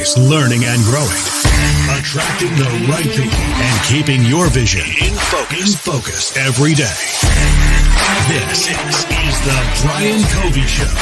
always learning and growing, attracting the right people, and keeping your vision in focus every day. This is the Brian Covey Show.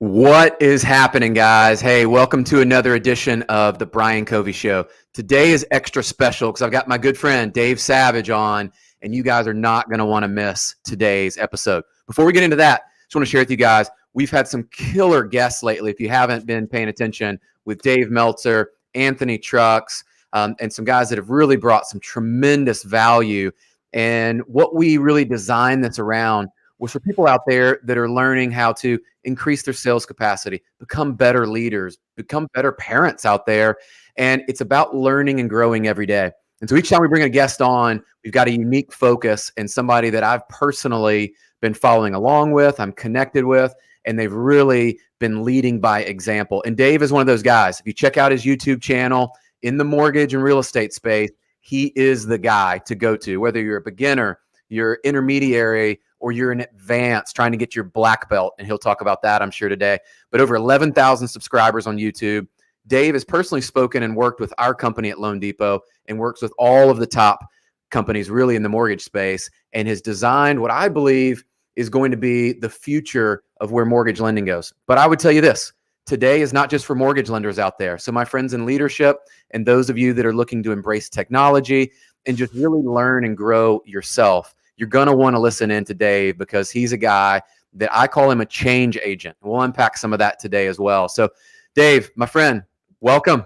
What is happening, guys? Hey, welcome to another edition of the Brian Covey Show. Today is extra special because I've got my good friend Dave Savage on, and you guys are not going to want to miss today's episode. Before we get into that, I just want to share with you guys, we've had some killer guests lately, if you haven't been paying attention, with Dave Meltzer, Anthony Trucks, and some guys that have really brought some tremendous value. And what we really designed this around was for people out there that are learning how to increase their sales capacity, become better leaders, become better parents out there. And it's about learning and growing every day. And so each time we bring a guest on, we've got a unique focus and somebody that I've personally been following along with, I'm connected with, and they've really been leading by example. And Dave is one of those guys. If you check out his YouTube channel in the mortgage and real estate space, he is the guy to go to, whether you're a beginner, you're intermediary, or you're in advance trying to get your black belt. And he'll talk about that, I'm sure, today. But over 11,000 subscribers on YouTube. Dave has personally spoken and worked with our company at Loan Depot and works with all of the top companies really in the mortgage space, and has designed what I believe is going to be the future of where mortgage lending goes. But I would tell you this, today is not just for mortgage lenders out there. So my friends in leadership and those of you that are looking to embrace technology and just really learn and grow yourself, you're going to want to listen in to Dave because he's a guy that I call him a change agent. We'll unpack some of that today as well. So Dave, my friend, welcome.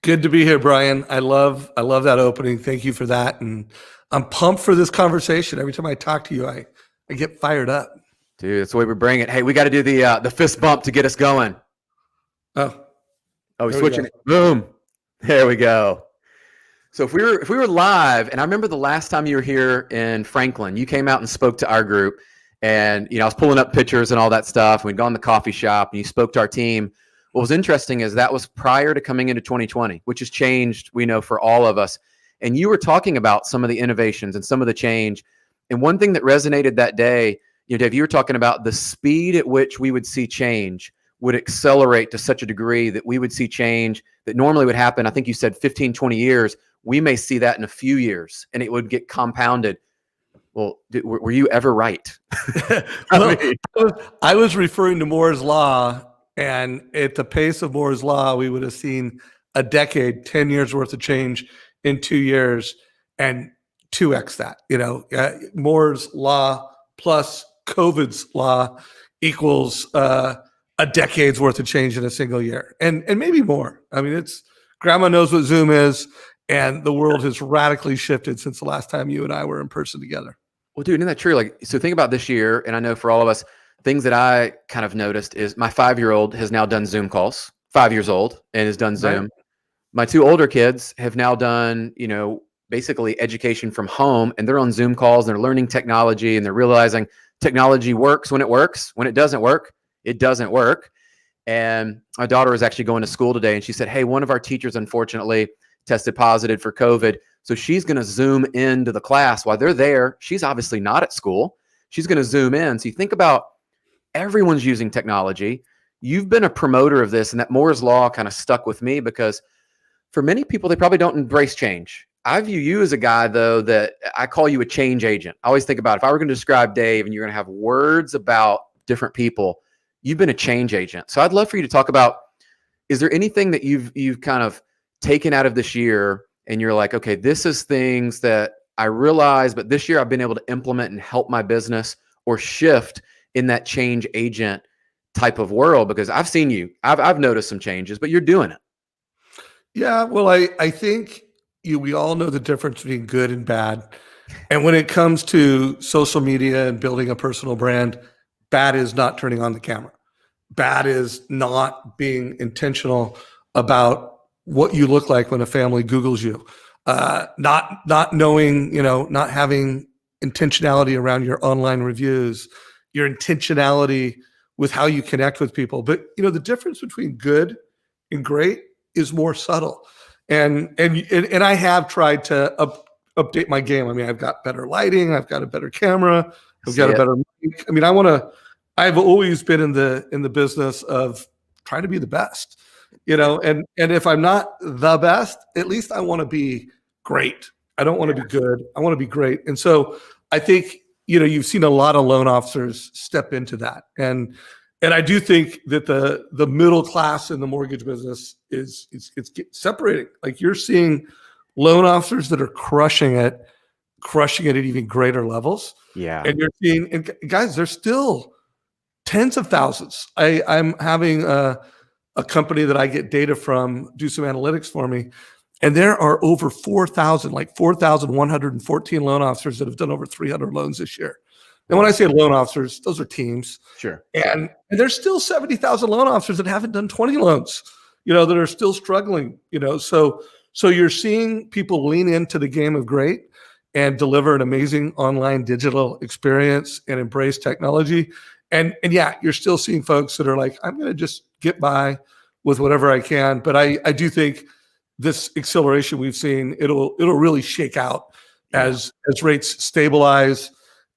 Good to be here, Brian. I love that opening. Thank you for that. And I'm pumped for this conversation. Every time I talk to you, I get fired up. Dude, that's the way we bring it. Hey, we got to do the fist bump to get us going. Oh, we're switching it. Boom. There we go. So if we were live, and I remember the last time you were here in Franklin, you came out and spoke to our group, and I was pulling up pictures and all that stuff. We'd gone to the coffee shop, and you spoke to our team. What was interesting is that was prior to coming into 2020, which has changed, we know, for all of us. And you were talking about some of the innovations and some of the change. And one thing that resonated that day, Dave, you were talking about the speed at which we would see change would accelerate to such a degree that we would see change that normally would happen. I think you said 15, 20 years. We may see that in a few years, and it would get compounded. Well, were you ever right? I was referring to Moore's Law, and at the pace of Moore's Law, we would have seen a decade, 10 years worth of change in 2 years, and 2x that. Moore's Law plus COVID's law equals a decade's worth of change in a single year, and maybe more. I mean, it's grandma knows what Zoom is. And the world has radically shifted since the last time you and I were in person together. Well, dude, isn't that true? So think about this year, and I know for all of us, things that I kind of noticed is my 5-year-old has now done Zoom calls, 5 years old, and has done Zoom. Right. My 2 older kids have now done, basically education from home, and they're on Zoom calls, and they're learning technology, and they're realizing technology works when it works. When it doesn't work, it doesn't work. And my daughter was actually going to school today, and she said, hey, one of our teachers, unfortunately, tested positive for COVID. So she's going to Zoom into the class while they're there. She's obviously not at school. She's going to Zoom in. So you think about everyone's using technology. You've been a promoter of this, and that Moore's Law kind of stuck with me because for many people, they probably don't embrace change. I view you as a guy, though, that I call you a change agent. I always think about if I were going to describe Dave and you're going to have words about different people, you've been a change agent. So I'd love for you to talk about, is there anything that you've kind of taken out of this year and you're like, okay, this is things that I realize, but this year I've been able to implement and help my business or shift in that change agent type of world? Because I've seen you, I've noticed some changes, but you're doing it. Yeah, well, I think we all know the difference between good and bad. And when it comes to social media and building a personal brand, bad is not turning on the camera. Bad is not being intentional about what you look like when a family Googles you, not knowing, not having intentionality around your online reviews, your intentionality with how you connect with people. But the difference between good and great is more subtle. And I have tried to update my game. I mean, I've got better lighting, I've got a better camera, I've got a better mic. I mean, I've always been in the business of trying to be the best, and if I'm not the best, at least I want to be great. I don't want to be good. I want to be great. And so I think, you've seen a lot of loan officers step into that. And I do think that the middle class in the mortgage business it's separating. Like, you're seeing loan officers that are crushing it at even greater levels. Yeah. And you're seeing, and guys, there's still tens of thousands. I'm having a company that I get data from do some analytics for me. And there are over 4,114 loan officers that have done over 300 loans this year. And when I say loan officers, those are teams. Sure. And there's still 70,000 loan officers that haven't done 20 loans, that are still struggling, So you're seeing people lean into the game of great and deliver an amazing online digital experience and embrace technology. And yeah, you're still seeing folks that are like, I'm going to just get by with whatever I can. But I do think this acceleration we've seen, it'll really shake out as rates stabilize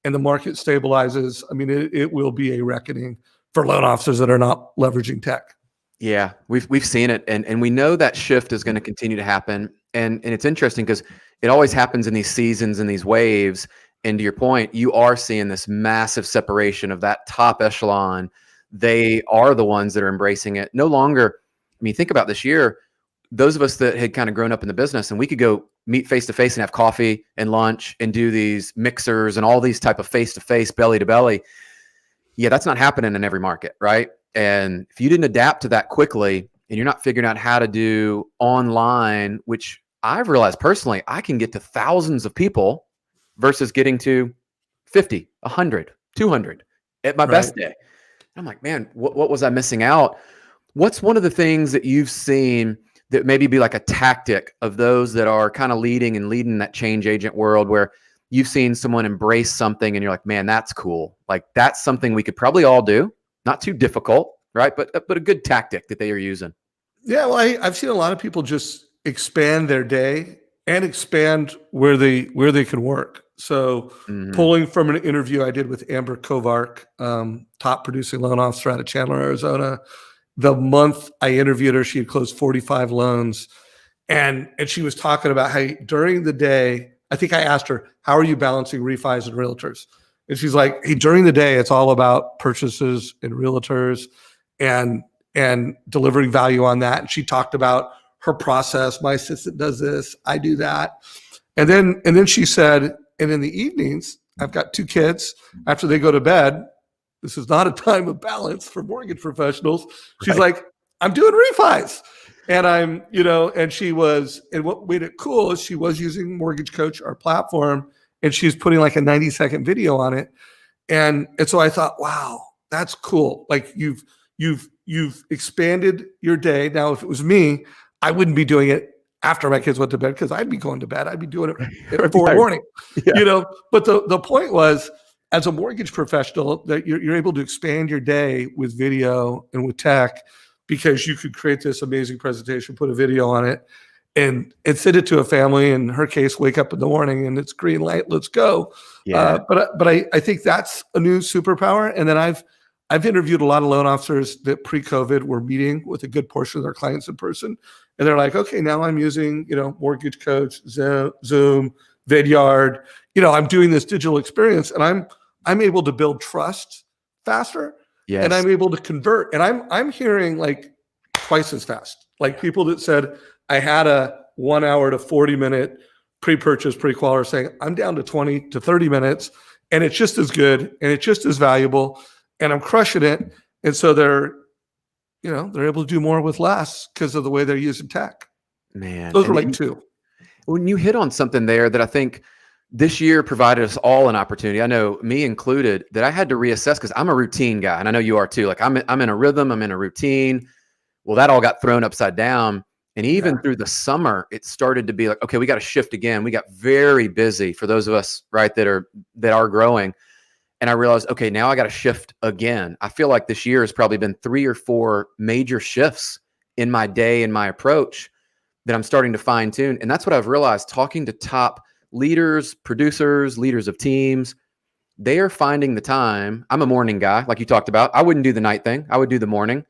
and the market stabilizes. I mean, it will be a reckoning for loan officers that are not leveraging tech. Yeah, we've seen it, and we know that shift is going to continue to happen. And it's interesting because it always happens in these seasons and these waves. And to your point, you are seeing this massive separation of that top echelon. They are the ones that are embracing it. No longer, I mean, think about this year, those of us that had kind of grown up in the business and we could go meet face to face and have coffee and lunch and do these mixers and all these type of face to face, belly to belly. Yeah, that's not happening in every market, right? And if you didn't adapt to that quickly and you're not figuring out how to do online, which I've realized personally, I can get to thousands of people versus getting to 50, 100, 200 at my best day. I'm like, man, what was I missing out? What's one of the things that you've seen that maybe be like a tactic of those that are kind of leading that change agent world where you've seen someone embrace something and you're like, man, that's cool. Like, that's something we could probably all do. Not too difficult, right? But a good tactic that they are using. Yeah, well, I've seen a lot of people just expand their day and expand where they can work. So pulling from an interview I did with Amber Kovark, top producing loan officer out of Chandler, Arizona. The month I interviewed her, she had closed 45 loans. And she was talking about how during the day, I think I asked her, how are you balancing refis and realtors? And she's like, hey, during the day, it's all about purchases and realtors and delivering value on that. And she talked about her process. My assistant does this, I do that. And then she said, and in the evenings, I've got 2 kids. After they go to bed, this is not a time of balance for mortgage professionals. She's like, I'm doing refis. And and what made it cool is she was using Mortgage Coach, our platform, and she's putting like a 90-second video on it. And so I thought, wow, that's cool. Like, you've expanded your day. Now, if it was me, I wouldn't be doing it after my kids went to bed because I'd be going to bed. I'd be doing it at 4 in the morning, But the point was, as a mortgage professional, that you're able to expand your day with video and with tech because you could create this amazing presentation, put a video on it, and send it to a family. In her case, wake up in the morning and it's green light, let's go. Yeah. But I think that's a new superpower. And then I've interviewed a lot of loan officers that pre-COVID were meeting with a good portion of their clients in person. And they're like, okay, now I'm using, Mortgage Coach, Zoom, Vidyard. I'm doing this digital experience and I'm able to build trust faster. Yes. And I'm able to convert. And I'm hearing like twice as fast. Like people that said, I had a 1 hour to 40 minute pre-purchase, pre-qual are saying, I'm down to 20 to 30 minutes and it's just as good and it's just as valuable and I'm crushing it. And so they're able to do more with less because of the way they're using tech. Man, those are like 2. When you hit on something there that I think this year provided us all an opportunity, I know me included, that I had to reassess because I'm a routine guy and I know you are too. Like I'm in a rhythm, I'm in a routine. Well, that all got thrown upside down. And even through the summer, it started to be like, okay, we got to shift again. We got very busy for those of us, right, that are growing. And I realized, okay, now I got to shift again. I feel like this year has probably been 3 or 4 major shifts in my day and my approach that I'm starting to fine tune. And that's what I've realized talking to top leaders, producers, leaders of teams. They are finding the time. I'm a morning guy, like you talked about. I wouldn't do the night thing. I would do the morning,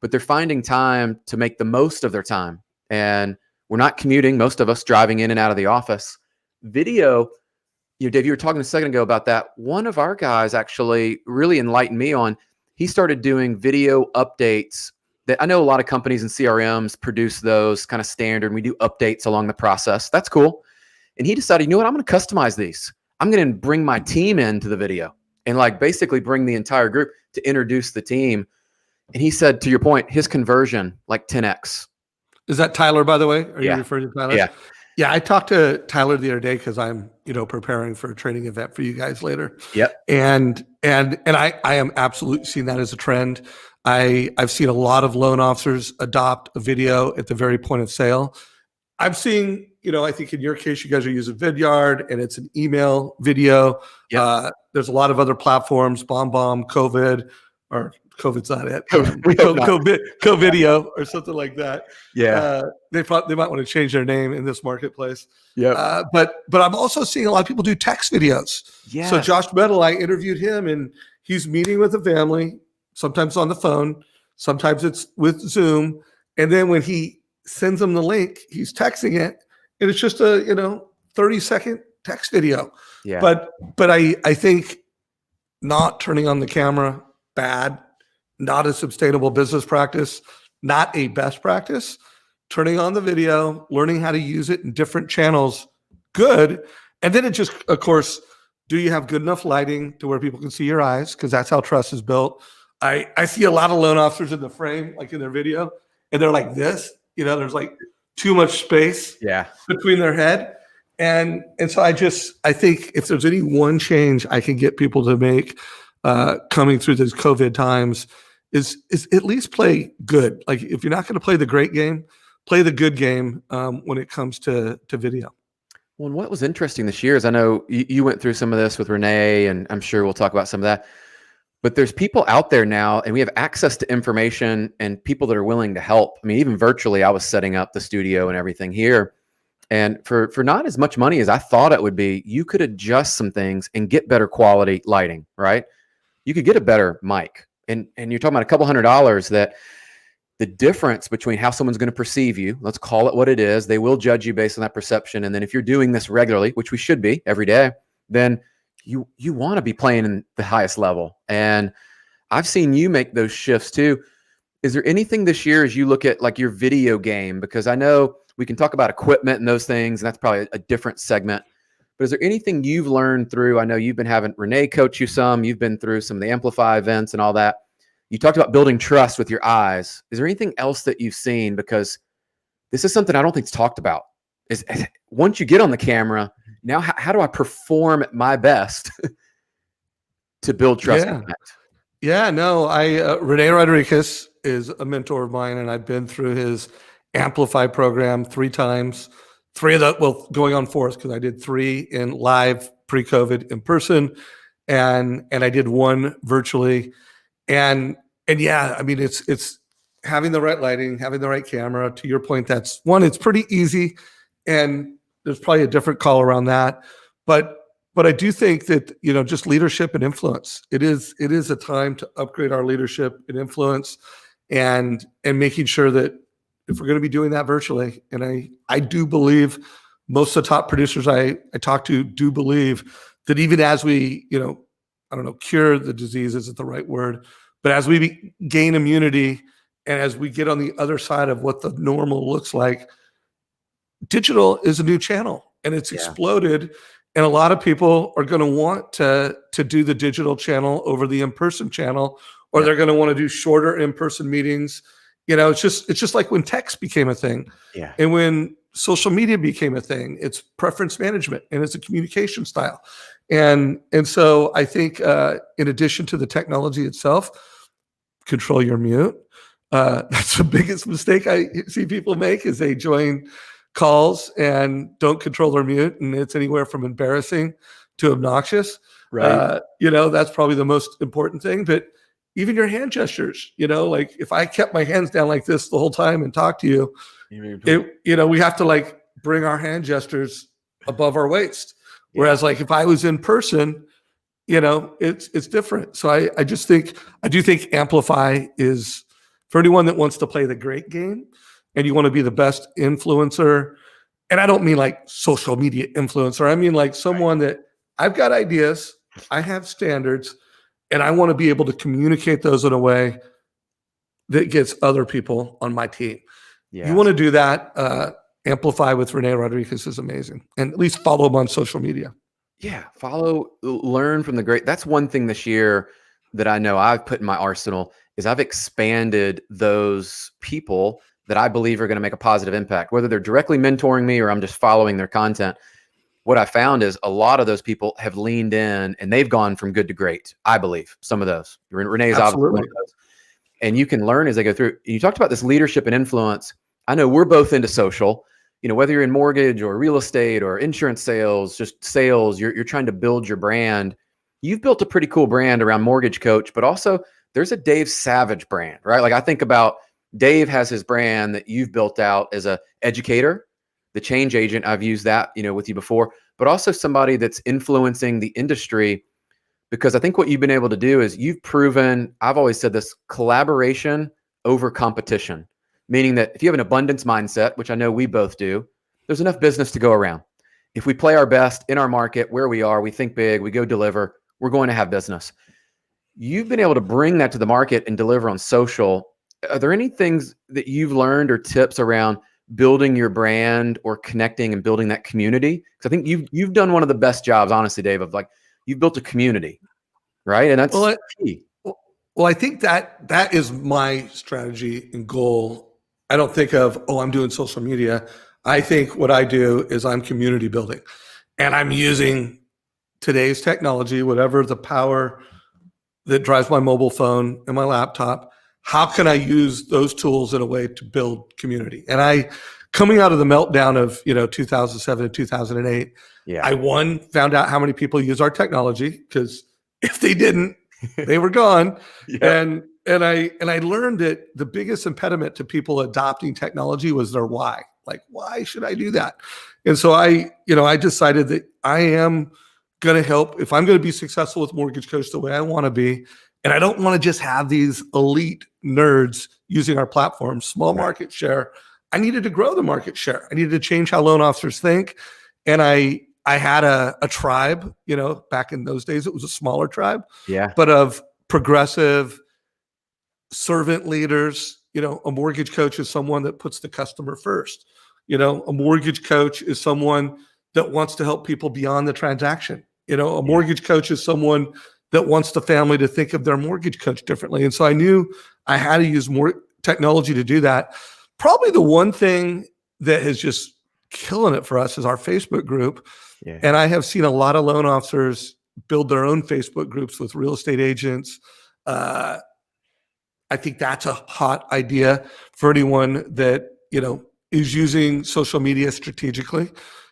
but they're finding time to make the most of their time. And we're not commuting, most of us driving in and out of the office. Video, Dave, you were talking a second ago about that. One of our guys actually really enlightened me on, he started doing video updates that I know a lot of companies and CRMs produce those kind of standard. We do updates along the process. That's cool. And he decided, you know what, I'm going to customize these. I'm going to bring my team into the video and like basically bring the entire group to introduce the team. And he said, to your point, his conversion, like 10X. Is that Tyler, by the way? Are you Yeah. referring to Tyler? Yeah. Yeah, I talked to Tyler the other day because I'm, preparing for a training event for you guys later. Yep. And I am absolutely seeing that as a trend. I've seen a lot of loan officers adopt a video at the very point of sale. I'm seeing, I think in your case, you guys are using Vidyard and it's an email video. Yep. There's a lot of other platforms, BombBomb, COVID, or COVID's not it. Covideo or something like that. Yeah. They might want to change their name in this marketplace. Yeah. But I'm also seeing a lot of people do text videos. Yeah. So Josh Metal, I interviewed him and he's meeting with a family, sometimes on the phone, sometimes it's with Zoom. And then when he sends them the link, he's texting it and it's just a, 30-second text video. Yeah. But I think not turning on the camera, bad, not a sustainable business practice, not a best practice. Turning on the video, learning how to use it in different channels, good. And then it just, of course, do you have good enough lighting to where people can see your eyes? Because that's how trust is built. I see a lot of loan officers in the frame, like in their video, and they're like this, there's like too much space between their head. And so I think if there's any one change I can get people to make coming through these COVID times is at least play good. Like if you're not going to play the great game, play the good game when it comes to video. Well, and what was interesting this year is I know you went through some of this with Renee, and I'm sure we'll talk about some of that. But there's people out there now, and we have access to information and people that are willing to help. I mean, even virtually, I was setting up the studio and everything here. And for not as much money as I thought it would be, you could adjust some things and get better quality lighting, right? You could get a better mic. And you're talking about a couple $100 that the difference between how someone's going to perceive you, let's call it what it is, they will judge you based on that perception. And then if you're doing this regularly, which we should be every day, then you want to be playing in the highest level. And I've seen you make those shifts too. Is there anything this year as you look at like your video game? Because I know we can talk about equipment and those things, and that's probably a different segment. But is there anything you've learned through? I know you've been having Renee coach you some. You've been through some of the Amplify events and all that. You talked about building trust with your eyes. Is there anything else that you've seen? Because this is something I don't think is talked about. Is once you get on the camera, now how do I perform at my best to build trust? Yeah, no, Rene Rodriguez is a mentor of mine, and I've been through his Amplify program 3 times. 3 of the, going on 4th, because I did 3 in live pre-COVID in person, and I did 1 virtually. And yeah, I mean, it's having the right lighting, having the right camera. To your point, that's one, it's pretty easy, and there's probably a different call around that. But I do think that, just leadership and influence, it is a time to upgrade our leadership and influence and making sure that if we're going to be doing that virtually, and I do believe most of the top producers I talk to do believe that even as we, I don't know, cure the disease isn't the right word, but as we gain immunity and as we get on the other side of what the normal looks like, digital is a new channel and it's exploded. And a lot of people are going to want to do the digital channel over the in-person channel, or they're going to want to do shorter in-person meetings. It's just like when text became a thing, and when social media became a thing. It's preference management and it's a communication style, and so I think in addition to the technology itself, control your mute. That's the biggest mistake I see people make is they join calls and don't control their mute, and it's anywhere from embarrassing to obnoxious. Right. That's probably the most important thing. But even your hand gestures, like if I kept my hands down like this the whole time and talked to you, we have to like bring our hand gestures above our waist. Whereas like if I was in person, it's different. So I do think Amplify is for anyone that wants to play the great game and you want to be the best influencer. And I don't mean like social media influencer. I mean like someone that I've got ideas, I have standards, and I want to be able to communicate those in a way that gets other people on my team. Yeah. You want to do that, Amplify with Rene Rodriguez is amazing. And at least follow him on social media. Yeah. Learn from the great. That's one thing this year that I know I've put in my arsenal is I've expanded those people that I believe are going to make a positive impact, whether they're directly mentoring me or I'm just following their content. What I found is a lot of those people have leaned in and they've gone from good to great. I believe some of those. Renee's obviously one of those. And you can learn as they go through. You talked about this leadership and influence. I know we're both into social, whether you're in mortgage or real estate or insurance sales, just sales, you're trying to build your brand. You've built a pretty cool brand around Mortgage Coach, but also there's a Dave Savage brand, right? Like I think about Dave has his brand that you've built out as a educator, the change agent. I've used that, with you before, but also somebody that's influencing the industry. Because I think what you've been able to do is you've proven, I've always said this, collaboration over competition, meaning that if you have an abundance mindset, which I know we both do, there's enough business to go around. If we play our best in our market, where we are, we think big, we go deliver, we're going to have business. You've been able to bring that to the market and deliver on social. Are there any things that you've learned or tips around building your brand or connecting and building that community? Because I think you've done one of the best jobs, honestly, Dave, of like, you've built a community, right? And that's key. Well, I think that is my strategy and goal. I don't think of, I'm doing social media. I think what I do is I'm community building. And I'm using today's technology, whatever the power that drives my mobile phone and my laptop, how can I use those tools in a way to build community? And coming out of the meltdown of 2007 and 2008, I found out how many people use our technology, because if they didn't, they were gone. And I learned that the biggest impediment to people adopting technology was their why. Like, why should I do that? And so I decided that I am going to help. If I'm going to be successful with Mortgage Coach the way I want to be, and I don't want to just have these elite nerds using our platform, small market share, I needed to grow the market share. I needed to change how loan officers think. And I had a tribe, back in those days, it was a smaller tribe, but of progressive servant leaders. A mortgage coach is someone that puts the customer first. A mortgage coach is someone that wants to help people beyond the transaction. A mortgage coach is someone that wants the family to think of their mortgage coach differently. And so I knew I had to use more technology to do that. Probably the one thing that has just killing it for us is our Facebook group. And I have seen a lot of loan officers build their own Facebook groups with real estate agents. I think that's a hot idea for anyone that, is using social media strategically.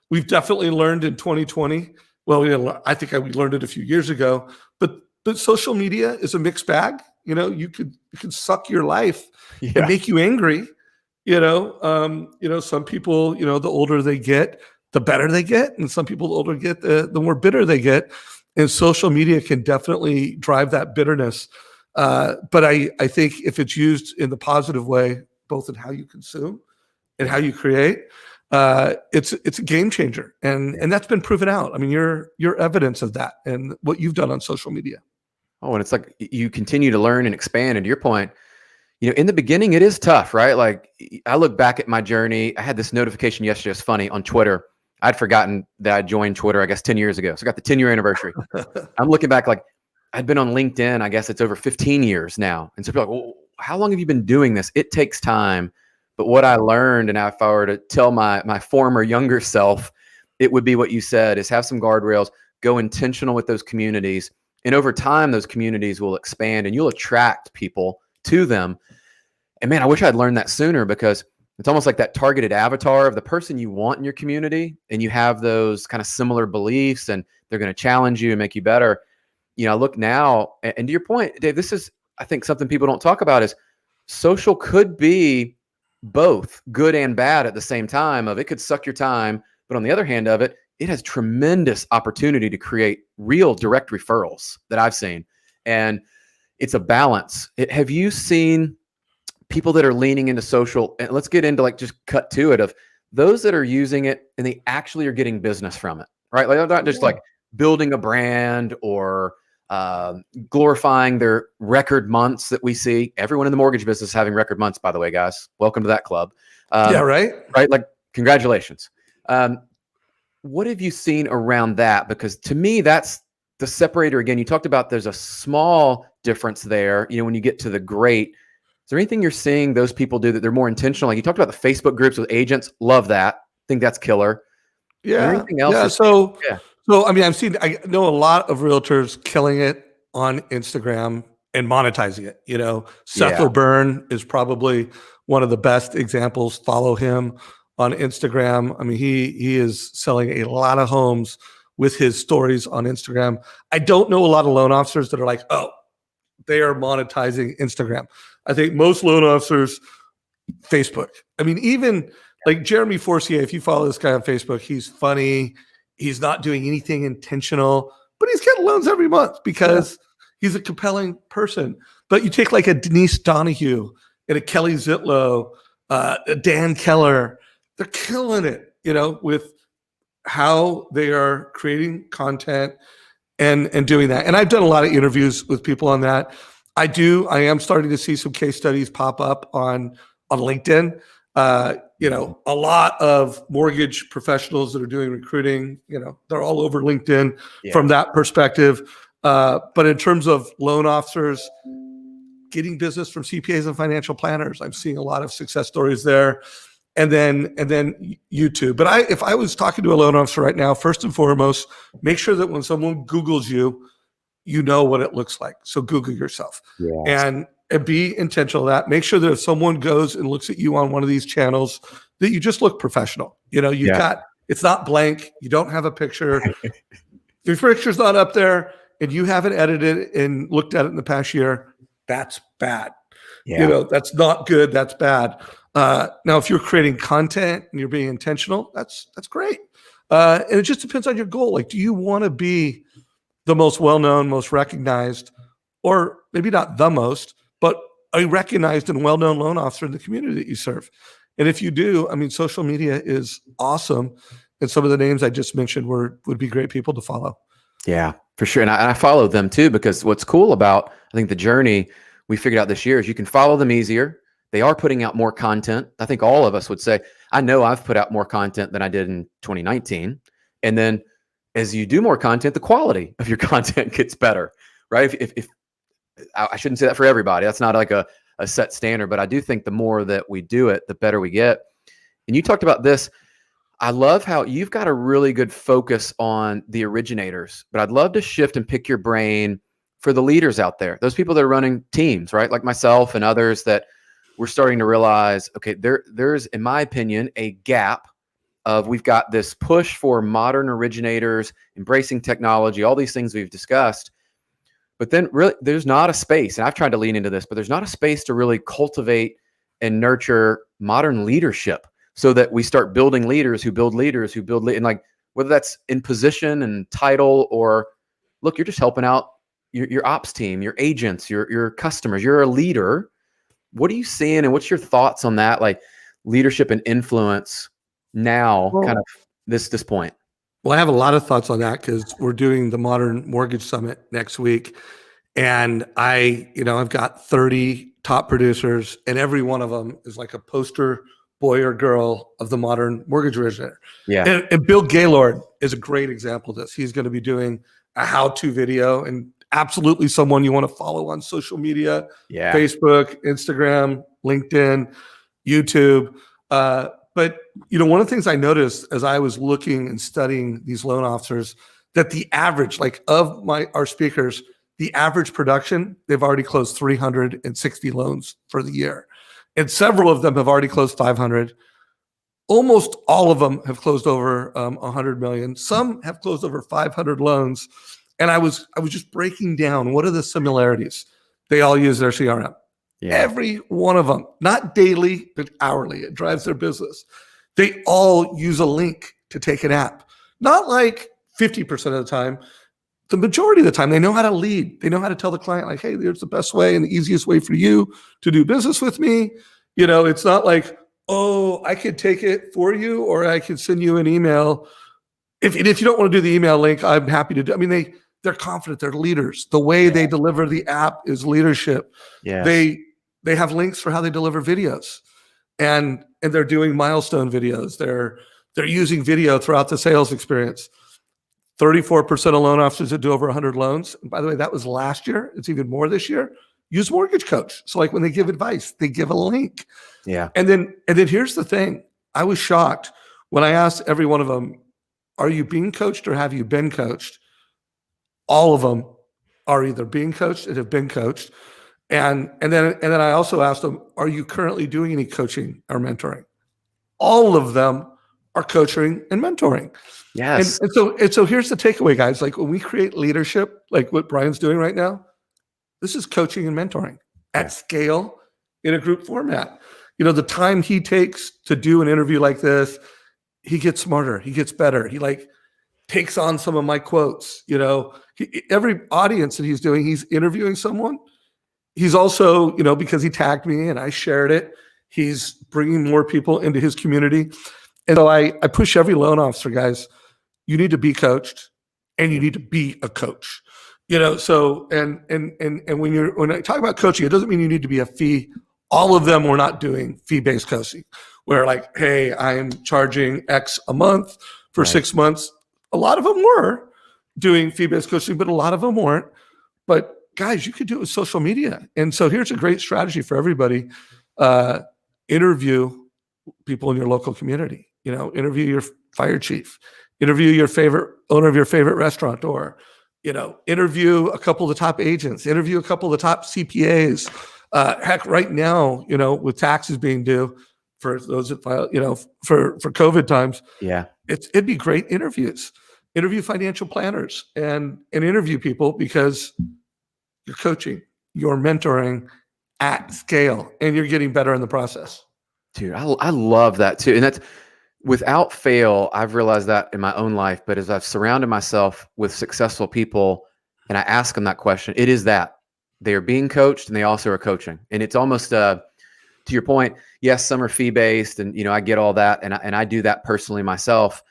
We've definitely learned in 2020. Well, I think we learned it a few years ago, but social media is a mixed bag. You could suck your life and make you angry. Some people, the older they get, the better they get. And some people, the older they get, the more bitter they get. And social media can definitely drive that bitterness. But I think if it's used in the positive way, both in how you consume and how you create, it's a game changer. And that's been proven out. I mean, you're evidence of that and what you've done on social media. Oh, and it's like you continue to learn and expand. And to your point, in the beginning, it is tough, right? Like I look back at my journey. I had this notification yesterday. It's funny on Twitter. I'd forgotten that I joined Twitter, I guess, 10 years ago. So I got the 10-year anniversary. I'm looking back like I'd been on LinkedIn. I guess it's over 15 years now. And so people are like, well, how long have you been doing this? It takes time. But what I learned, and if I were to tell my former younger self, it would be what you said, is have some guardrails, go intentional with those communities. And over time, those communities will expand and you'll attract people to them. And man, I wish I'd learned that sooner, because it's almost like that targeted avatar of the person you want in your community. And you have those kind of similar beliefs and they're going to challenge you and make you better. I look now, and to your point, Dave, this is, I think, something people don't talk about is social could be both good and bad at the same time. It could suck your time, but on the other hand of it, it has tremendous opportunity to create real direct referrals that I've seen. And it's a balance. Have you seen people that are leaning into social? And let's get into just cut to it, of those that are using it and they actually are getting business from it, right? Like, not just building a brand or glorifying their record months that we see. Everyone in the mortgage business is having record months, by the way, guys. Welcome to that club. Right. Like, congratulations. What have you seen around that? Because to me, that's the separator. Again, you talked about there's a small difference there. When you get to the great, is there anything you're seeing those people do that they're more intentional? Like you talked about the Facebook groups with agents. Love that. Think that's killer. Yeah. Anything else? Yeah. So I know a lot of realtors killing it on Instagram and monetizing it. Seth O'Byrne is probably one of the best examples. Follow him on Instagram. I mean, he is selling a lot of homes with his stories on Instagram. I don't know a lot of loan officers that are like, oh, they are monetizing Instagram. I think most loan officers, Facebook. I mean, even like Jeremy Forcier, if you follow this guy on Facebook, he's funny. He's not doing anything intentional, but he's getting loans every month because he's a compelling person. But you take like a Denise Donahue and a Kelly Zitlow, a Dan Keller, they're killing it, with how they are creating content and doing that. And I've done a lot of interviews with people on that. I am starting to see some case studies pop up on LinkedIn. A lot of mortgage professionals that are doing recruiting, they're all over LinkedIn from that perspective. But in terms of loan officers getting business from CPAs and financial planners, I'm seeing a lot of success stories there. And then YouTube. But if I was talking to a loan officer right now, first and foremost, make sure that when someone Googles you, you know what it looks like. So Google yourself and be intentional of that. Make sure that if someone goes and looks at you on one of these channels, that you just look professional. It's not blank. You don't have a picture. If your picture's not up there and you haven't edited it and looked at it in the past year, that's bad. That's not good. That's bad. Now, if you're creating content and you're being intentional, that's great. And it just depends on your goal. Like, do you want to be the most well-known, most recognized, or maybe not the most, but a recognized and well-known loan officer in the community that you serve? And if you do, I mean, social media is awesome. And some of the names I just mentioned would be great people to follow. Yeah, for sure. And I follow them too, because what's cool about, I think, the journey we figured out this year is you can follow them easier. They are putting out more content. I think all of us would say, I know I've put out more content than I did in 2019. And then as you do more content, the quality of your content gets better, right? If I shouldn't say that for everybody. That's not like a set standard, but I do think the more that we do it, the better we get. And you talked about this. I love how you've got a really good focus on the originators, but I'd love to shift and pick your brain for the leaders out there, those people that are running teams, right? Like myself and others, that we're starting to realize, okay, there's, in my opinion, a gap of, we've got this push for modern originators, embracing technology, all these things we've discussed, but then really there's not a space, and I've tried to lean into this, but there's not a space to really cultivate and nurture modern leadership so that we start building leaders who build leaders who build, and like, whether that's in position and title, or look, you're just helping out your ops team, your agents, your customers, you're a leader. What are you seeing, and what's your thoughts on that, like leadership and influence now, kind of this point? Well, I have a lot of thoughts on that because we're doing the Modern Mortgage Summit next week, and I've got 30 top producers, and every one of them is like a poster boy or girl of the modern mortgage originator. Yeah, and Bill Gaylord is a great example of this. He's going to be doing a how-to video, and absolutely someone you want to follow on social media, Facebook, Instagram, LinkedIn, YouTube. But one of the things I noticed as I was looking and studying these loan officers, that the average, like of our speakers, the average production, they've already closed 360 loans for the year. And several of them have already closed 500. Almost all of them have closed over 100 million. Some have closed over 500 loans. And I was just breaking down what are the similarities. They all use their CRM. Yeah. Every one of them, not daily, but hourly. It drives their business. They all use a link to take an app. Not like 50% of the time. The majority of the time, they know how to lead. They know how to tell the client, like, hey, there's the best way and the easiest way for you to do business with me. It's not like, oh, I could take it for you, or I could send you an email. If you don't want to do the email link, I'm happy to do. I mean, they're confident. They're leaders. The way they deliver the app is leadership. Yes. They have links for how they deliver videos, and they're doing milestone videos. They're using video throughout the sales experience. 34% of loan officers that do over 100 loans. And by the way, that was last year. It's even more this year. Use Mortgage Coach. So like when they give advice, they give a link. Yeah. And then here's the thing. I was shocked when I asked every one of them, are you being coached or have you been coached? All of them are either being coached and have been coached. And then I also asked them, are you currently doing any coaching or mentoring? All of them are coaching and mentoring. Yes. And so here's the takeaway, guys. Like when we create leadership, like what Brian's doing right now, this is coaching and mentoring at scale in a group format. The time he takes to do an interview like this, he gets smarter, he gets better. He like takes on some of my quotes. Every audience that he's doing, he's interviewing someone. He's also, because he tagged me and I shared it, he's bringing more people into his community. And so I push every loan officer, guys, you need to be coached and you need to be a coach. So and when I talk about coaching, it doesn't mean you need to be a fee. All of them were not doing fee-based coaching, where like, hey, I'm charging X a month for 6 months. A lot of them were doing fee-based coaching, but a lot of them weren't. But guys, you could do it with social media. And so here's a great strategy for everybody. Interview people in your local community. Interview your fire chief, interview your favorite owner of your favorite restaurant, or, interview a couple of the top agents, interview a couple of the top CPAs. Heck, right now, with taxes being due for those that file, for COVID times, it'd be great interviews. Interview financial planners and interview people, because you're coaching, you're mentoring at scale, and you're getting better in the process. Dude, I love that too. And that's without fail, I've realized that in my own life, but as I've surrounded myself with successful people and I ask them that question, it is that they are being coached and they also are coaching. And it's almost, to your point, yes, some are fee-based and, I get all that. And I do that personally myself.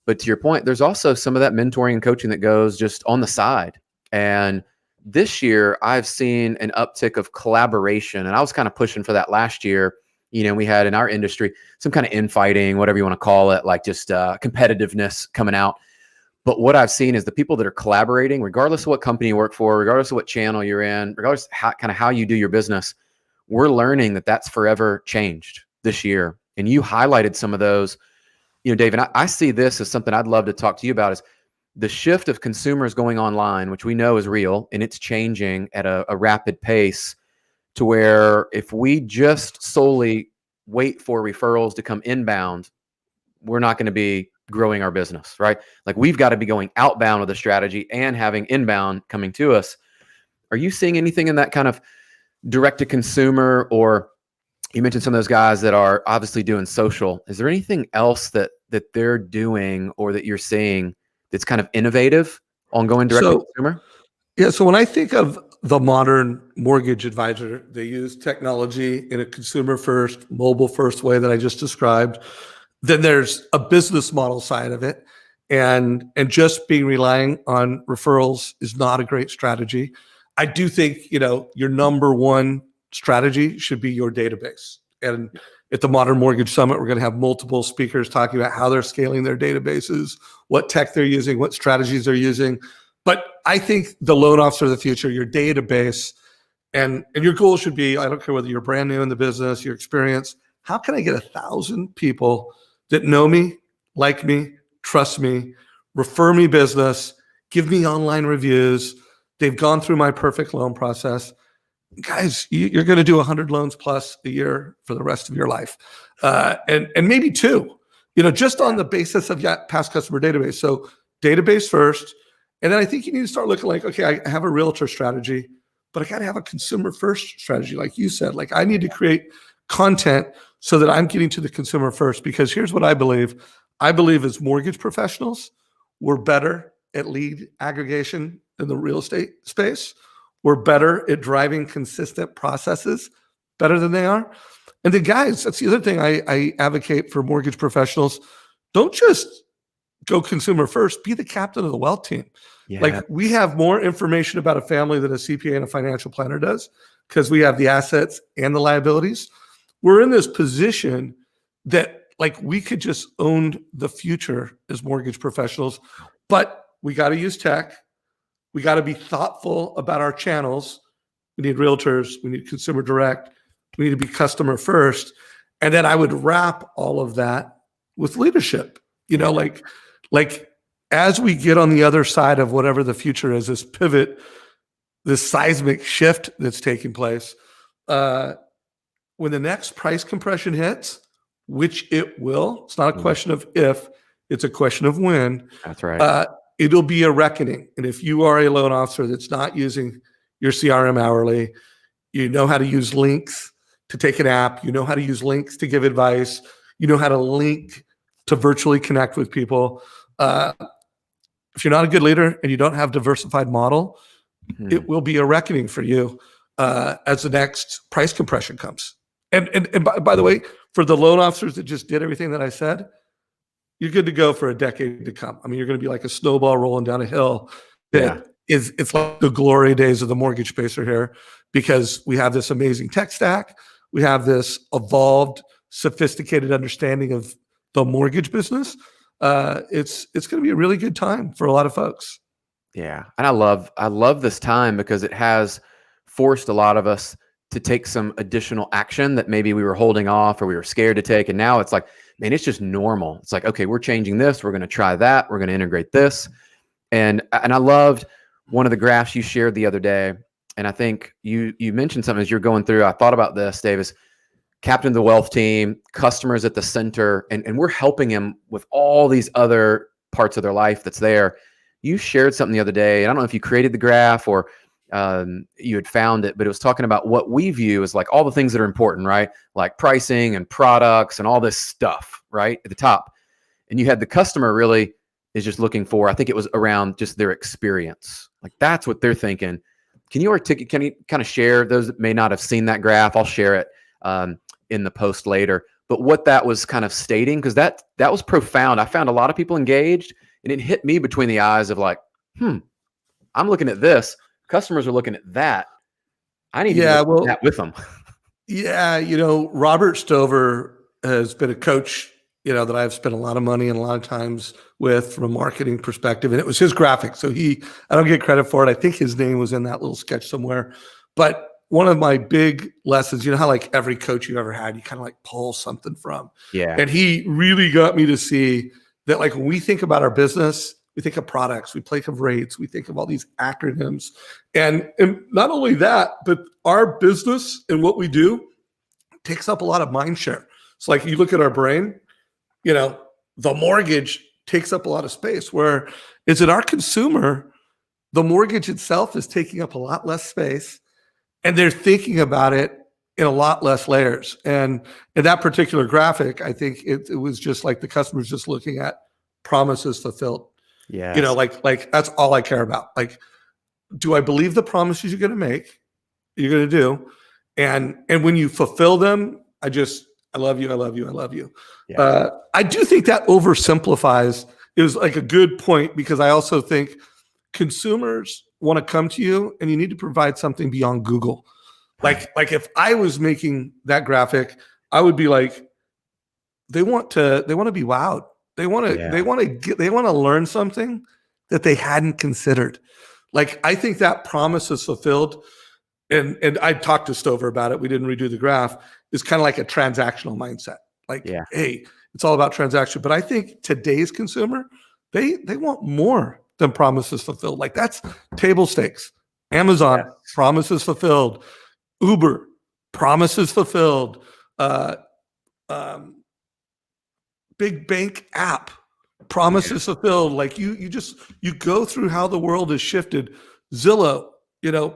But to your point, there's also some of that mentoring and coaching that goes just on the side. And this year I've seen an uptick of collaboration, and I was kind of pushing for that last year. We had in our industry some kind of infighting, whatever you want to call it, like just competitiveness coming out. But what I've seen is the people that are collaborating, regardless of what company you work for, regardless of what channel you're in, regardless of how you do your business, we're learning that that's forever changed this year. And you highlighted some of those, Dave, and I see this as something I'd love to talk to you about, is the shift of consumers going online, which we know is real, and it's changing at a rapid pace, to where if we just solely wait for referrals to come inbound, we're not going to be growing our business, right? Like we've got to be going outbound with a strategy and having inbound coming to us. Are you seeing anything in that kind of direct to consumer, or you mentioned some of those guys that are obviously doing social? Is there anything else that they're doing or that you're seeing that's kind of innovative on going direct to consumer? Yeah. So when I think of the modern mortgage advisor, they use technology in a consumer first, mobile first way that I just described. Then there's a business model side of it. And just relying on referrals is not a great strategy. I do think, your number one strategy should be your database. And at the Modern Mortgage Summit, we're going to have multiple speakers talking about how they're scaling their databases, what tech they're using, what strategies they're using. But I think the loan officer of the future, your database, and your goal should be, I don't care whether you're brand new in the business, your experience, how can I get 1,000 people that know me, like me, trust me, refer me business, give me online reviews, they've gone through my perfect loan process. Guys, you're going to do 100 loans plus a year for the rest of your life. And maybe two, just on the basis of that past customer database. So database first, And then I think you need to start looking like, okay, I have a realtor strategy, but I got to have a consumer first strategy. Like you said, like I need to create content so that I'm getting to the consumer first, because here's what I believe. I believe as mortgage professionals, we're better at lead aggregation in the real estate space. We're better at driving consistent processes better than they are. And then guys, that's the other thing I advocate for mortgage professionals. Don't just go consumer first, be the captain of the wealth team. Yeah. Like we have more information about a family than a CPA and a financial planner does, because we have the assets and the liabilities. We're in this position that like we could just own the future as mortgage professionals, but we got to use tech. We got to be thoughtful about our channels. We need realtors. We need consumer direct. We need to be customer first. And then I would wrap all of that with leadership, like as we get on the other side of whatever the future is, this pivot, this seismic shift that's taking place, when the next price compression hits, which it will, it's not a question of if, it's a question of when. That's right. It'll be a reckoning. And if you are a loan officer that's not using your CRM hourly, you know how to use links to take an app, you know how to use links to give advice, you know how to link to virtually connect with people. If you're not a good leader and you don't have a diversified model, it will be a reckoning for you as the next price compression comes. And by the way, for the loan officers that just did everything that I said, you're good to go for a decade to come. I mean, you're going to be like a snowball rolling down a hill. It's like the glory days of the mortgage space are here, because we have this amazing tech stack. We have this evolved, sophisticated understanding of the mortgage business. It's going to be a really good time for a lot of folks. Yeah. And I love this time because it has forced a lot of us to take some additional action that maybe we were holding off or we were scared to take. And now it's like, man, it's just normal. It's like, okay, we're changing this. We're going to try that. We're going to integrate this. And I loved one of the graphs you shared the other day. And I think you mentioned something as you're going through. I thought about this, Davis, captain of the wealth team, customers at the center, and we're helping him with all these other parts of their life that's there. You shared something the other day, and I don't know if you created the graph or you had found it, but it was talking about what we view as like all the things that are important, right? Like pricing and products and all this stuff, right? At the top. And you had the customer really is just looking for, I think it was around just their experience. Like that's what they're thinking. Can you kind of share, those that may not have seen that graph, I'll share it in the post later, but what that was kind of stating, because that was profound. I found a lot of people engaged, and it hit me between the eyes of like, I'm looking at this. Customers are looking at that. I need to do that with them. Yeah. Robert Stover has been a coach, that I've spent a lot of money and a lot of times with from a marketing perspective. And it was his graphic. So I don't get credit for it. I think his name was in that little sketch somewhere. But one of my big lessons, how like every coach you ever had, you kind of like pull something from. Yeah. And he really got me to see that like when we think about our business, we think of products, we think of rates, we think of all these acronyms. And not only that, but our business and what we do takes up a lot of mind share. It's like you look at our brain, the mortgage takes up a lot of space, where is it our consumer, the mortgage itself is taking up a lot less space, and they're thinking about it in a lot less layers. And in that particular graphic, I think it was just like the customer's just looking at promises fulfilled. Yeah. Like that's all I care about. Like, do I believe the promises you're going to make, you're going to do? And when you fulfill them, I love you. I love you. I love you. Yeah. I do think that oversimplifies. It was like a good point, because I also think consumers want to come to you and you need to provide something beyond Google. Like if I was making that graphic, I would be like, they want to be wowed. They want to learn something that they hadn't considered. Like, I think that promise is fulfilled. And I talked to Stover about it. We didn't redo the graph. It's kind of like a transactional mindset. Like, hey, it's all about transaction. But I think today's consumer, they want more than promises fulfilled. Like, that's table stakes. Amazon, promises fulfilled. Uber, promises fulfilled. Big bank app, Promises fulfilled. Like you go through how the world has shifted. Zillow,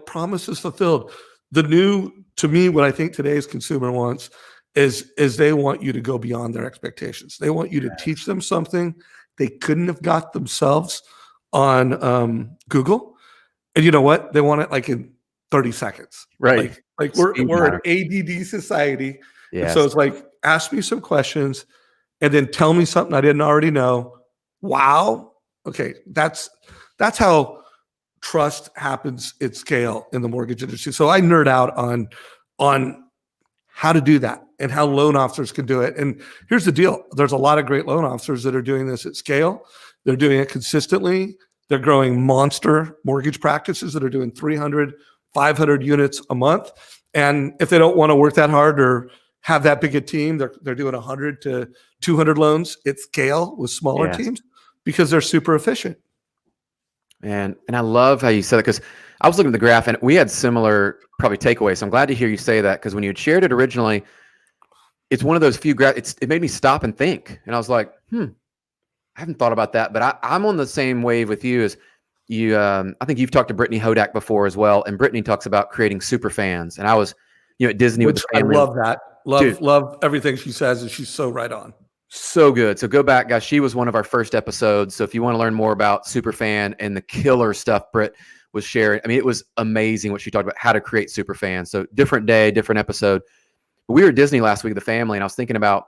promises fulfilled. The new, to me, what I think today's consumer wants is they want you to go beyond their expectations. They want you to teach them something they couldn't have got themselves on Google. And you know what? They want it like in 30 seconds. Right. Like we're an ADD society. Yes. And so it's like, ask me some questions and then tell me something I didn't already know. Wow. Okay. That's how trust happens at scale in the mortgage industry. So I nerd out on how to do that and how loan officers can do it. And here's the deal. There's a lot of great loan officers that are doing this at scale. They're doing it consistently. They're growing monster mortgage practices that are doing 300, 500 units a month. And if they don't want to work that hard or have that big a team, they're doing 100 to 200 loans at scale with smaller teams because they're super efficient. And I love how you said it, because I was looking at the graph and we had similar probably takeaways. So I'm glad to hear you say that, because when you had shared it originally, it's one of those few graphs. It made me stop and think, and I was like, I haven't thought about that. But I'm on the same wave with you as you. I think you've talked to Brittany Hodak before as well, and Brittany talks about creating super fans. And I was, at Disney with the family. I love that. Love everything she says, and she's so right on. So good. So go back, guys. She was one of our first episodes. So if you want to learn more about Superfan and the killer stuff Britt was sharing, I mean, it was amazing what she talked about, how to create Superfans. So different day, different episode. But we were at Disney last week with the family, and I was thinking about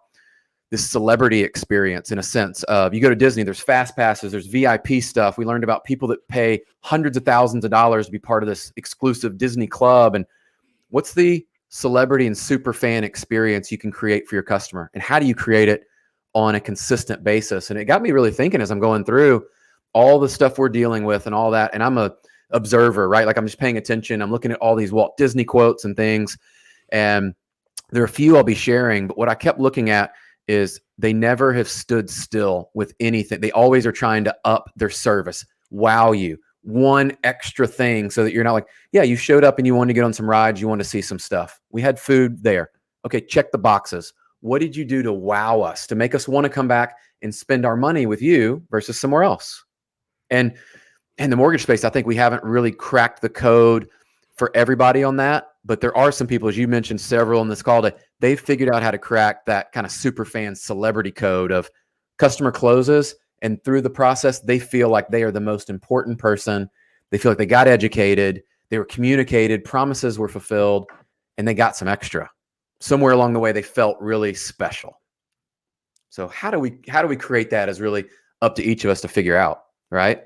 this celebrity experience in a sense of, you go to Disney, there's fast passes, there's VIP stuff. We learned about people that pay hundreds of thousands of dollars to be part of this exclusive Disney club. And what's the celebrity and Superfan experience you can create for your customer? And how do you create it on a consistent basis? And it got me really thinking as I'm going through all the stuff we're dealing with and all that. And I'm a observer, right? Like I'm just paying attention. I'm looking at all these Walt Disney quotes and things. And there are a few I'll be sharing, but what I kept looking at is they never have stood still with anything. They always are trying to up their service, wow you, one extra thing so that you're not like, yeah, you showed up and you wanted to get on some rides, you want to see some stuff. We had food there. Okay, check the boxes. What did you do to wow us, to make us want to come back and spend our money with you versus somewhere else? And in the mortgage space, I think we haven't really cracked the code for everybody on that. But there are some people, as you mentioned, several on this call, that they've figured out how to crack that kind of super fan celebrity code of customer closes. And through the process, they feel like they are the most important person. They feel like they got educated, they were communicated, promises were fulfilled, and they got some extra. Somewhere along the way, they felt really special. So how do we create that is really up to each of us to figure out, right?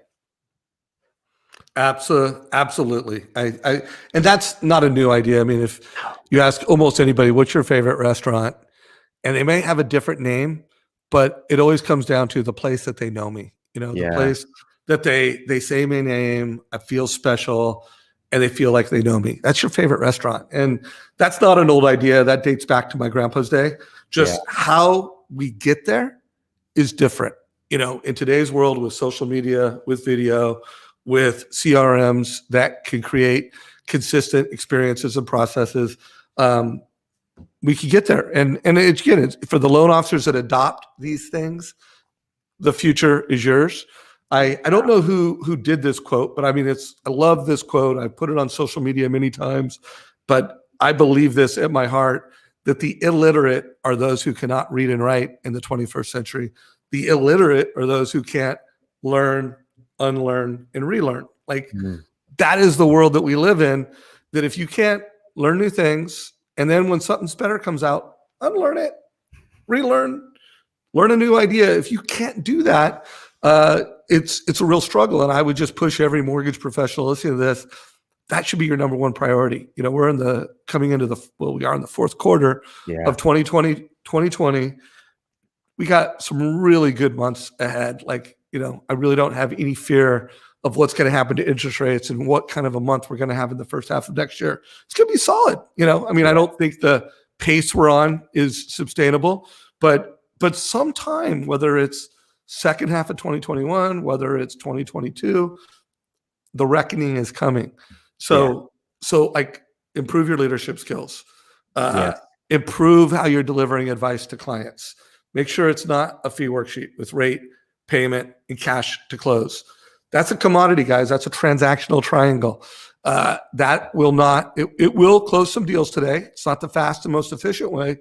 Absolutely. I and that's not a new idea. I mean, if you ask almost anybody, what's your favorite restaurant? And they may have a different name, but it always comes down to the place that they know me. The place that they say my name, I feel special, and they feel like they know me. That's your favorite restaurant. And that's not an old idea. That dates back to my grandpa's day. Just how we get there is different. In today's world with social media, with video, with CRMs that can create consistent experiences and processes, we can get there. And again, it's for the loan officers that adopt these things, the future is yours. I don't know who did this quote, but I mean, I love this quote. I put it on social media many times, but I believe this at my heart, that the illiterate are those who cannot read and write in the 21st century. The illiterate are those who can't learn, unlearn, and relearn. That is the world that we live in, that if you can't learn new things, and then when something better comes out, unlearn it, relearn, learn a new idea. If you can't do that, it's a real struggle. And I would just push every mortgage professional listening to this, that should be your number one priority. We're we are in the fourth quarter of 2020. We got some really good months ahead. I really don't have any fear of what's going to happen to interest rates and what kind of a month we're going to have in the first half of next year. It's going to be solid. I don't think the pace we're on is sustainable, but sometime, whether it's second half of 2021, whether it's 2022, the reckoning is coming. So improve your leadership skills, improve how you're delivering advice to clients. Make sure it's not a fee worksheet with rate, payment, and cash to close. That's a commodity, guys. That's a transactional triangle. That will not, it will close some deals today. It's not the fast and most efficient way,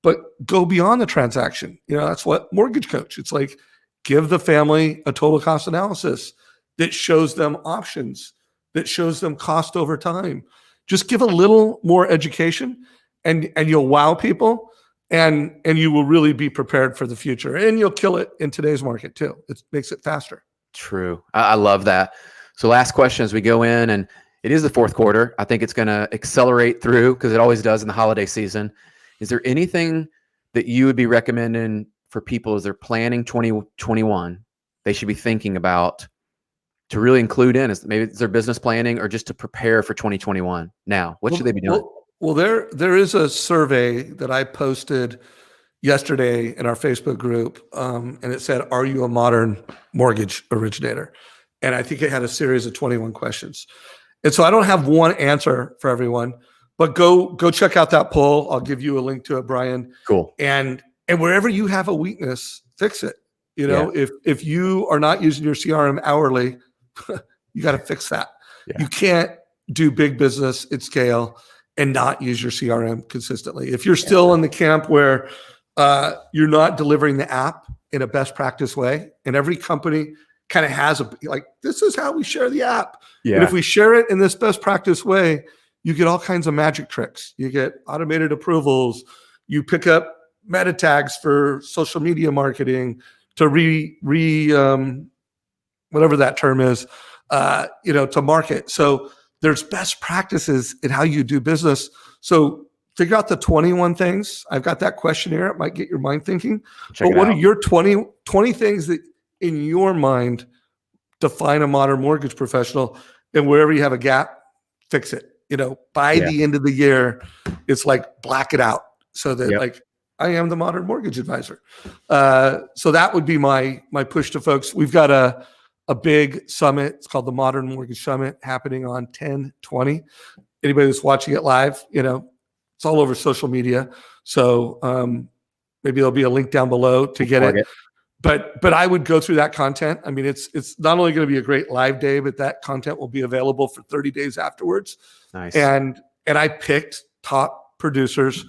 but go beyond the transaction. That's what mortgage coach. It's like, give the family a total cost analysis that shows them options, that shows them cost over time. Just give a little more education and you'll wow people and you will really be prepared for the future, and you'll kill it in today's market too. It makes it faster. True. I love that. So last question as we go in, and it is the fourth quarter. I think it's going to accelerate through because it always does in the holiday season. Is there anything that you would be recommending for people as they're planning 2021 they should be thinking about to really include in? Is maybe it's their business planning or just to prepare for 2021 now? What should they be doing? Well, there is a survey that I posted yesterday in our Facebook group, and it said, "Are you a modern mortgage originator?" And I think it had a series of 21 questions. And so I don't have one answer for everyone, but go check out that poll. I'll give you a link to it, Brian. Cool. And wherever you have a weakness, fix it. If you are not using your CRM hourly, you got to fix that. Yeah. You can't do big business at scale and not use your CRM consistently. If you're still in the camp where you're not delivering the app in a best practice way, and every company kind of has this is how we share the app. Yeah. And if we share it in this best practice way, you get all kinds of magic tricks. You get automated approvals. You pick up meta tags for social media marketing to whatever that term is, to market. So there's best practices in how you do business. So figure out the 21 things. I've got that questionnaire. It might get your mind thinking. But what are your 20 things that in your mind define a modern mortgage professional? And wherever you have a gap, fix it. By the end of the year, it's like black it out so that I am the modern mortgage advisor. So that would be my push to folks. We've got a big summit. It's called the Modern Mortgage Summit, happening on 10/20. Anybody that's watching it live, it's all over social media. So maybe there'll be a link down below to get it. But I would go through that content. I mean, it's not only going to be a great live day, but that content will be available for 30 days afterwards. Nice. And I picked top producers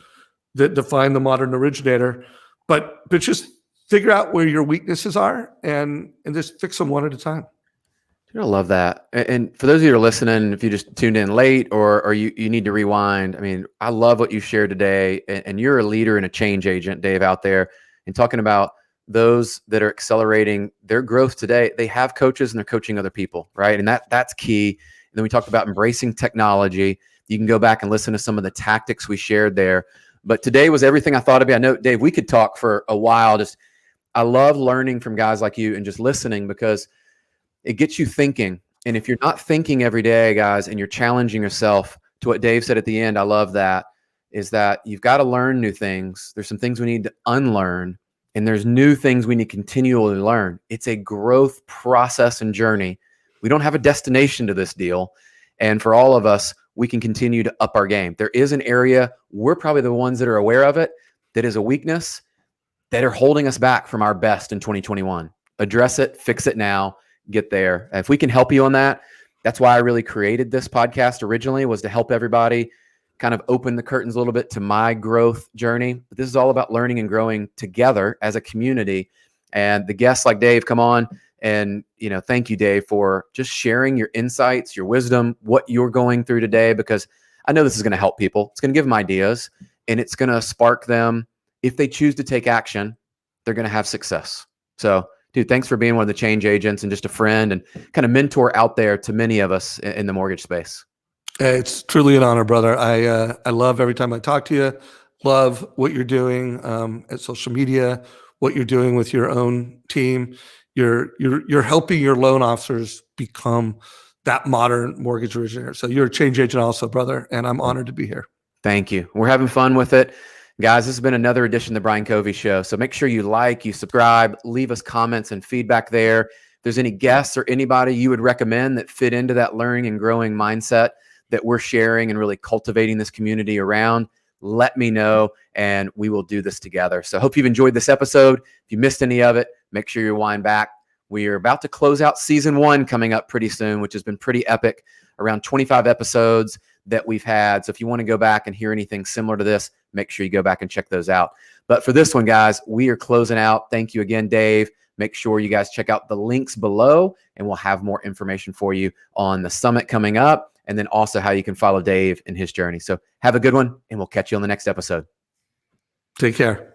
that define the modern originator, but just figure out where your weaknesses are and just fix them one at a time. I love that. And for those of you who are listening, if you just tuned in late or you need to rewind, I mean, I love what you shared today. And you're a leader and a change agent, Dave, out there, and talking about those that are accelerating their growth today. They have coaches and they're coaching other people, right? And that's key. And then we talked about embracing technology. You can go back and listen to some of the tactics we shared there. But today was everything I thought about. I know, Dave, we could talk for a while. I love learning from guys like you and just listening because it gets you thinking. And if you're not thinking every day, guys, and you're challenging yourself to what Dave said at the end, I love that, is that you've got to learn new things. There's some things we need to unlearn, and there's new things we need to continually learn. It's a growth process and journey. We don't have a destination to this deal. And for all of us, we can continue to up our game. There is an area, we're probably the ones that are aware of it, that is a weakness that are holding us back from our best in 2021. Address it, fix it now, get there. If we can help you on that, that's why I really created this podcast originally, was to help everybody kind of open the curtains a little bit to my growth journey. But this is all about learning and growing together as a community. And the guests like Dave come on, and thank you, Dave, for just sharing your insights, your wisdom, what you're going through today, because I know this is going to help people. It's going to give them ideas, and it's going to spark them. If they choose to take action, they're going to have success. So, dude, thanks for being one of the change agents and just a friend and kind of mentor out there to many of us in the mortgage space. It's truly an honor, brother. I love every time I talk to you. Love what you're doing at social media, what you're doing with your own team. You're helping your loan officers become that modern mortgage originator. So you're a change agent also, brother, and I'm honored to be here. Thank you. We're having fun with it. Guys, this has been another edition of the Brian Covey Show. So make sure you subscribe, leave us comments and feedback there. If there's any guests or anybody you would recommend that fit into that learning and growing mindset that we're sharing and really cultivating this community around, let me know, and we will do this together. So I hope you've enjoyed this episode. If you missed any of it, make sure you wind back. We are about to close out season 1 coming up pretty soon, which has been pretty epic. Around 25 episodes that we've had. So if you want to go back and hear anything similar to this, make sure you go back and check those out. But for this one, guys, we are closing out. Thank you again, Dave. Make sure you guys check out the links below, and we'll have more information for you on the summit coming up, and then also how you can follow Dave in his journey. So have a good one, and we'll catch you on the next episode. Take care.